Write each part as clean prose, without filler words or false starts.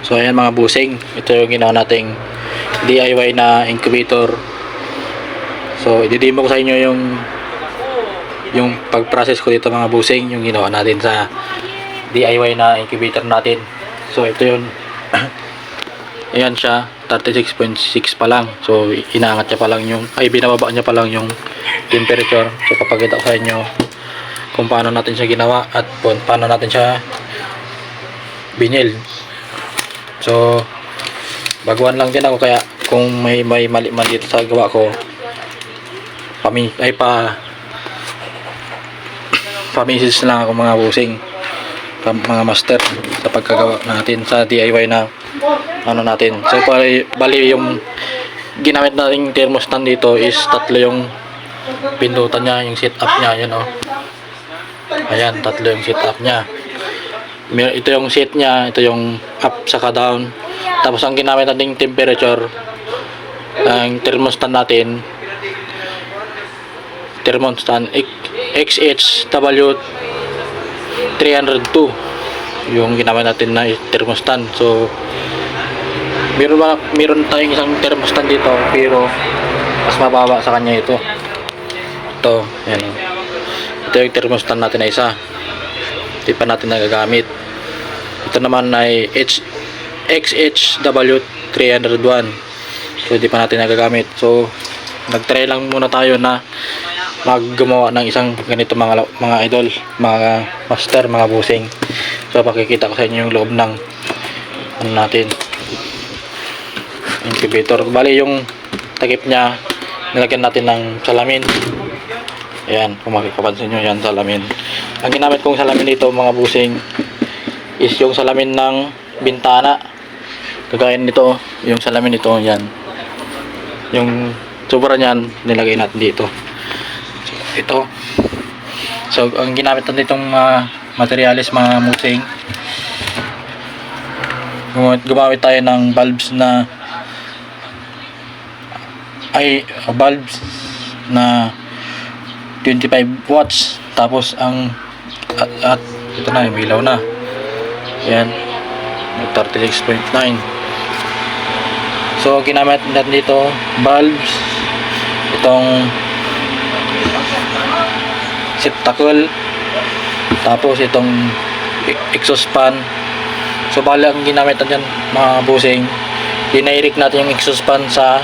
So ayan mga busing, ito yung ginawa nating DIY na incubator. So i-demo ko sa inyo yung pag-process ko dito mga busing, yung ginawa natin sa DIY na incubator natin. So ito yun. Ayan siya, 36.6 pa lang. So inaangat niya pa lang yung, binababa niya pa lang yung temperature. So papakita ko sa inyo kung paano natin siya ginawa at paano natin siya binil. So baguhan lang din ako, kaya kung may mali dito sa gawa ko, pa-message lang ako mga busing, mga master, sa pagkagawa natin sa DIY na ano natin. So bali yung ginamit nating thermostat dito is tatlo yung pindutan niya, yung setup niya, yan ayan, tatlo yung setup niya. Ito yung set niya, ito yung up saka down. Tapos ang ginamit nating temperature, ang thermostat natin, thermostat XHW302 yung ginamit natin na thermostat. So meron tayong isang thermostat dito, pero mas mababa sa kanya ito. Yan. Ito yung thermostat natin na isa, hindi pa natin nagagamit. Ito naman ay XHW301, so hindi pa natin nagagamit. So nagtry lang muna tayo na maggumawa ng isang ganito mga idol, mga master, mga busing. So pakikita ko sa inyo yung loob ng ano natin, incubator. Bali yung takip nya, nilagyan natin ng salamin. Ayan, kung makikapansin nyo, yan salamin. Ang ginamit kong salamin dito mga busing is yung salamin ng bintana. Kagaya nito, yung salamin nito, yan. Yung sobra niyan, nilagay natin dito. So, ito. So, ang ginamit natin itong materialis mga musing, gumamit tayo ng bulbs na na 25 watts. Tapos ang at ito na, yung ilaw na. Yan, 36.9. So ginamit natin dito bulbs, itong septacle, tapos itong exhaust fan. So bali ang ginamit natin mga busing, dinairik natin yung exhaust fan sa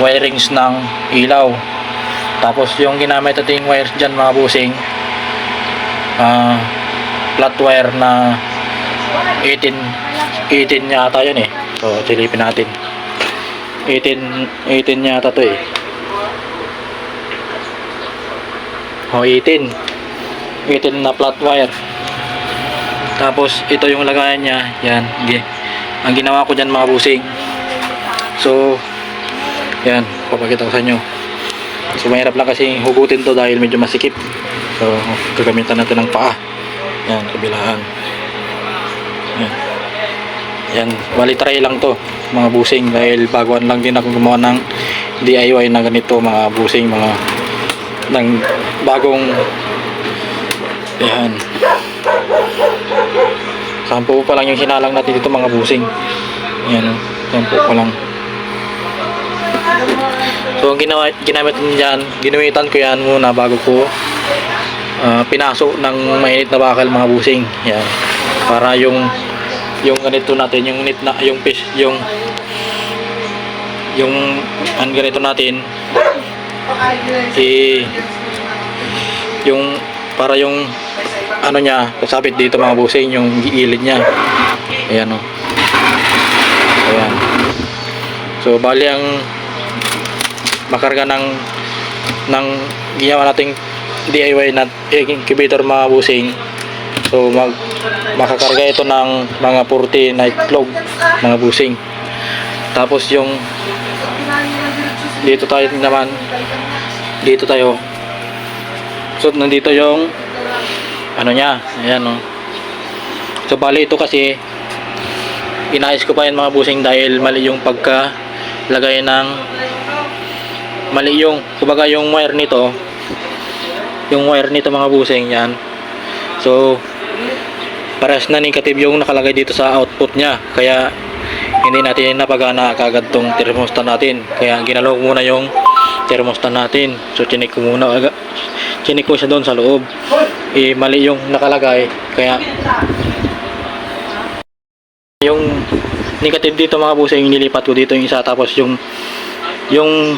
wirings ng ilaw. Tapos yung ginamit natin wires dyan mga busing, flat wire na 18 yata yun eh. So silipin natin, 18 yata to eh. 18 na flat wire. Tapos ito yung lagayan niya, yan. Ang ginawa ko dyan mga busing, so yan, papakita ko sa inyo. So mahirap lang kasi hugutin to dahil medyo masikip. So gagamitan natin ng paa. Yan, kabilaan. Yan, bali try lang to mga busing, dahil baguan lang din ako gumawa ng DIY na ganito mga busing, mga ng bagong, yan, 10 pa lang yung hinalang natin dito mga busing. Yan, 10 pa lang. So ang ginamit niyan, ginumitan ko yan muna bago ko pinaso ng mainit na bakal mga busing. Yan, para yung ganito natin, yung init na yung fish, yung ang ganito natin, yung para yung ano niya kasabit dito mga busing, yung gilid niya. Ayan o. Ayan. So bali ang makarga ng ginawa nating DIY na incubator mga busing. So makakarga ito ng mga 40 na itlog mga busing. Tapos yung dito tayo naman, dito tayo, so nandito yung ano nya, ayan o. So bali ito kasi inayos ko pa yan mga busing, dahil mali yung pagkalagay ng, mali yung, kumbaga yung wire nito mga busing, yan. So parehas na negative yung nakalagay dito sa output nya, kaya hindi natin napagana kagad tong thermostat natin. Kaya ginalaw ko muna yung thermostat natin. So chinik ko muna agad, chinik ko siya doon sa loob, mali yung nakalagay, kaya yung negative dito mga busing nilipat ko dito yung isa, tapos yung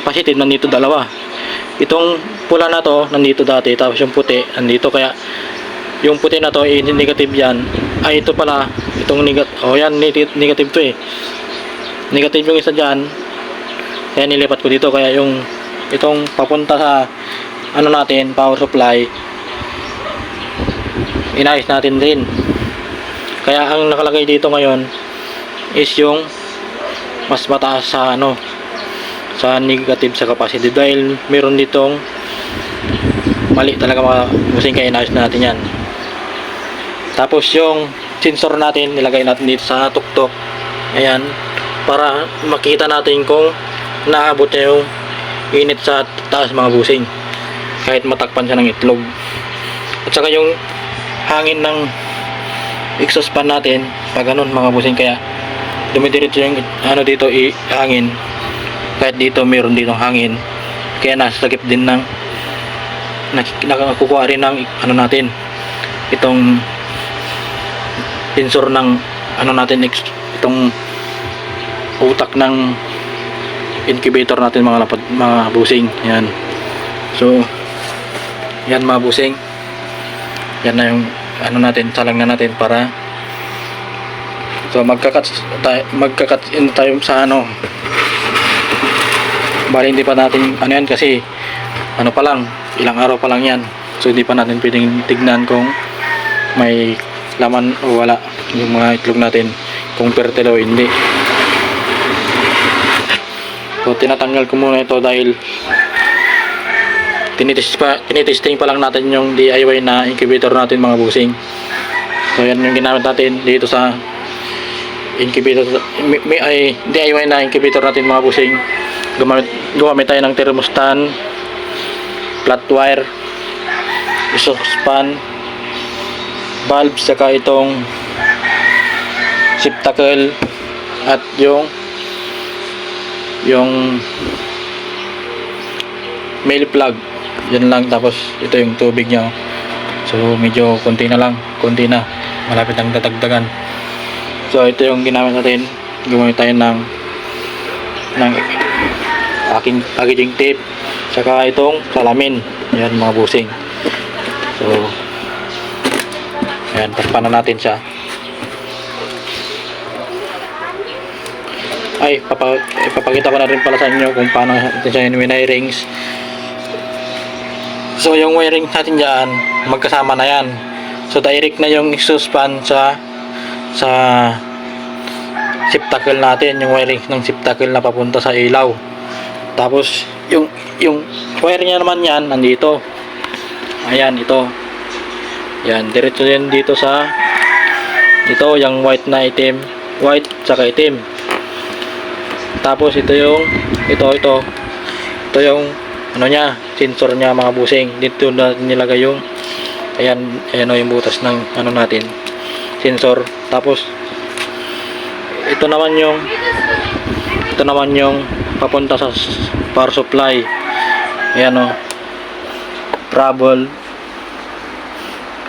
positive nandito dalawa. Itong pula na to nandito dati, tapos yung puti nandito, kaya yung puti na to negative yan. Ay ito pala, itong yan negative to negative yung isa dyan, kaya nilipat ko dito. Kaya yung itong papunta sa ano natin, power supply, inayos natin din. Kaya ang nakalagay dito ngayon is yung mas mataas sa sa negative sa capacitive, dahil meron ditong mali talaga mga busing, kaya inayos na natin yan. Tapos yung sensor natin nilagay natin dito sa tuktok, ayan, para makita natin kung naabot niya yung init sa taas mga busing, kahit matakpan siya ng itlog. At saka yung hangin ng exhaust fan natin pag ganun mga busing, kaya dumidiretso yung dito hangin, kahit dito meron ditong hangin, kaya nasagip din ng nakakukuha rin ng natin, itong sensor ng natin, itong utak ng incubator natin mga busing. Yan. So yan mga busing, yan na yung natin, salang na natin para so magka-cut in tayo sa bali hindi pa natin yan, kasi pa lang, ilang araw pa lang yan. So hindi pa natin pwedeng tignan kung may laman o wala yung mga itlog natin, kung fertile o hindi. So tinatanggal ko muna ito dahil tinitesting pa lang natin yung DIY na incubator natin mga busing. So yan yung ginamit natin dito sa incubator, DIY na incubator natin mga busing. Gumamit tayo ng thermostat, flat wire, exhaust fan, valve, saka itong receptacle, at yung mail plug. Yan lang. Tapos ito yung tubig nya. So medyo konti na, malapit ang dadagdagan. So ito yung ginamit natin. Gumamit tayo ng packaging tape, saka itong salamin. Yan mga busing. So ayan, takpan na natin siya. Ay, ipapakita ko na rin pala sa inyo kung paano natin siya winirings. So yung wiring natin dyan, magkasama na yan. So direct na yung exhaust fan sa receptacle natin, yung wiring ng receptacle na papunta sa ilaw. Tapos yung wiring niya naman yan nandito. Ayan, ito. Yan, diretso din dito sa ito, yung white na item, white saka itim. Tapos ito yung ito yung niya, sensor niya mga busing. Dito na nilagay yung ayan yung butas ng natin, sensor. Tapos ito naman yung papunta sa power supply. Ayan trouble,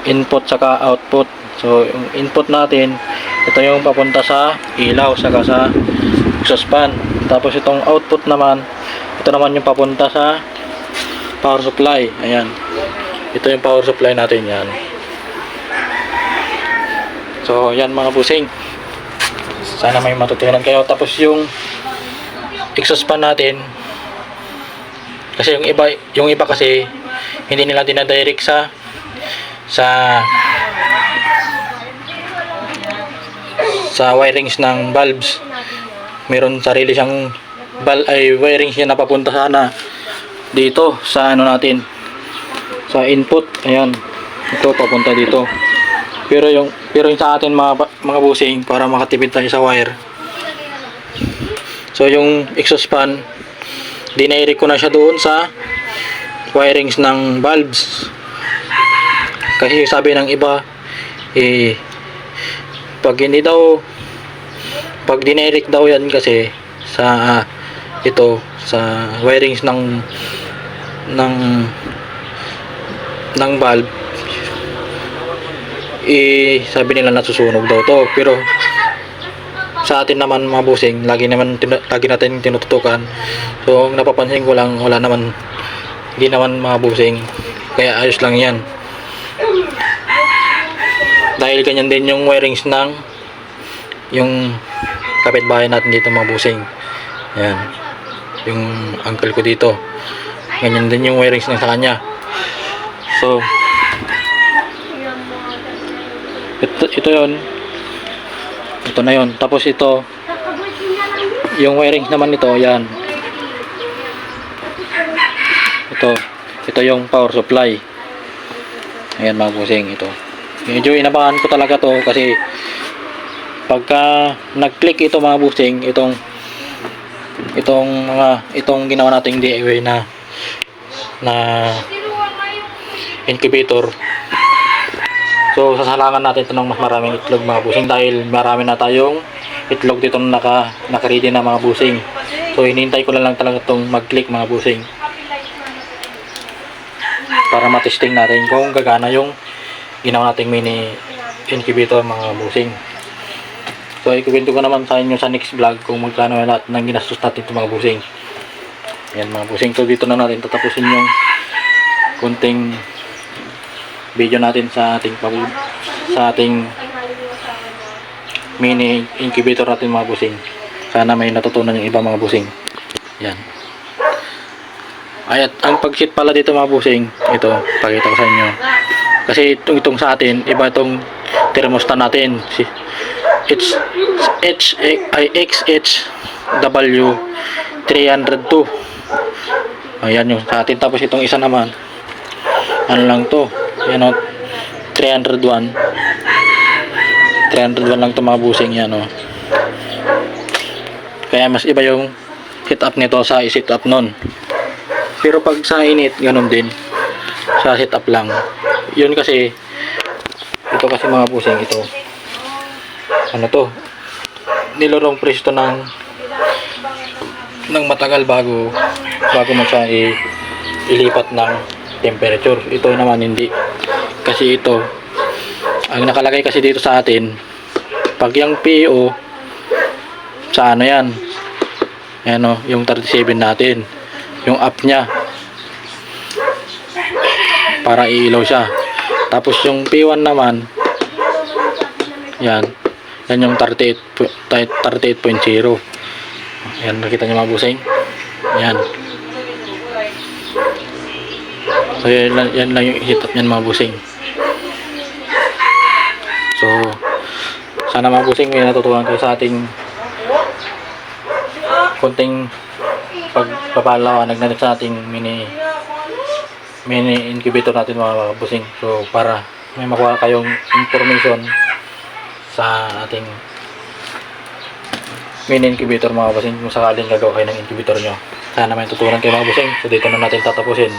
input saka output. So yung input natin, ito yung papunta sa ilaw saka sa exhaust fan. Tapos itong output naman, ito naman yung papunta sa power supply. Ayan, ito yung power supply natin yan. So yan mga busing, sana may matutunan kayo. Tapos yung exhaust fan natin, kasi yung iba kasi hindi nila dinadirect sa wirings ng valves. Meron sarili siyang wirings siya na papunta sana dito sa natin, sa input. Ayan, ito papunta dito. Pero yung sa atin mga busing, para makatipid tayo sa wire, so yung exhaust fan, dinairik ko na siya doon sa wirings ng valves. Kasi sabi ng iba, pag hindi daw, pag dinirect daw yan kasi sa ito sa wirings ng ng valve, sabi nila nasusunog daw to. Pero sa atin naman mga busing, lagi natin tinututukan. So ang napapansin ko lang, wala naman, hindi naman mga busing, kaya ayos lang yan. Dahil ganyan din yung wirings ng yung kapitbahay natin dito mga busing. Yan, yung uncle ko dito, ganyan din yung wirings ng sa kanya. So ito yon, ito na yon. Tapos ito yung wirings naman nito, yan, ito yung power supply. Ayan mga busing, ito medyo inabangan ko talaga to kasi pagka nag-click ito mga busing, itong ginawa nating DIY na incubator. So sasalangan natin ito ng mas maraming itlog mga busing, dahil marami na tayong itlog dito na naka-ready na mga busing. So hinihintay ko na lang talaga itong mag-click mga busing para matesting natin kung gagana yung ginawa nating mini incubator mga busing. So ikukwento ko naman sa inyo sa next vlog kung magkano lahat ng ginastos natin ito mga busing. Yan mga busing, so dito na natin tatapusin yung kunting video natin sa ating mini incubator natin mga busing. Sana may natutunan yung iba mga busing. Yan. Ay, at ang pag-sheet pala dito mga busing, ito pakita ko sa inyo. Kasi itong sa atin, iba itong thermostat natin. It's XHW 302. Ayan yung sa atin. Tapos itong isa naman, ano lang to, yan o, 301 lang to mga busing, yan o. Kaya mas iba yung heat up nito sa heat up nun. Pero pag sa init, ganun din, sa heat up lang. Yun kasi, ito kasi mga busing, ito ano to, nilorong presto ng matagal bago mo siya ilipat ng temperature. Ito naman hindi, kasi ito ang nakalagay kasi dito sa atin, pag yung PO sa ano yan, ano, yung 37 natin, yung up nya para iilaw siya. Tapos yung P1 naman, yan yung 38.0. Yan, nakita nyo mga busing, yan. So yan lang yung heat up nyan mga busing. So sana mga busing may natutunan kayo sa ating konting pagpapalawanag natin sa ating mini incubator natin mga busing. So para may makuha kayong information sa ating mini incubator mga busing, kung sakaling gagawa kayo ng incubator nyo. Sana may tutunan kayo mga busing. So dito na natin tatapusin.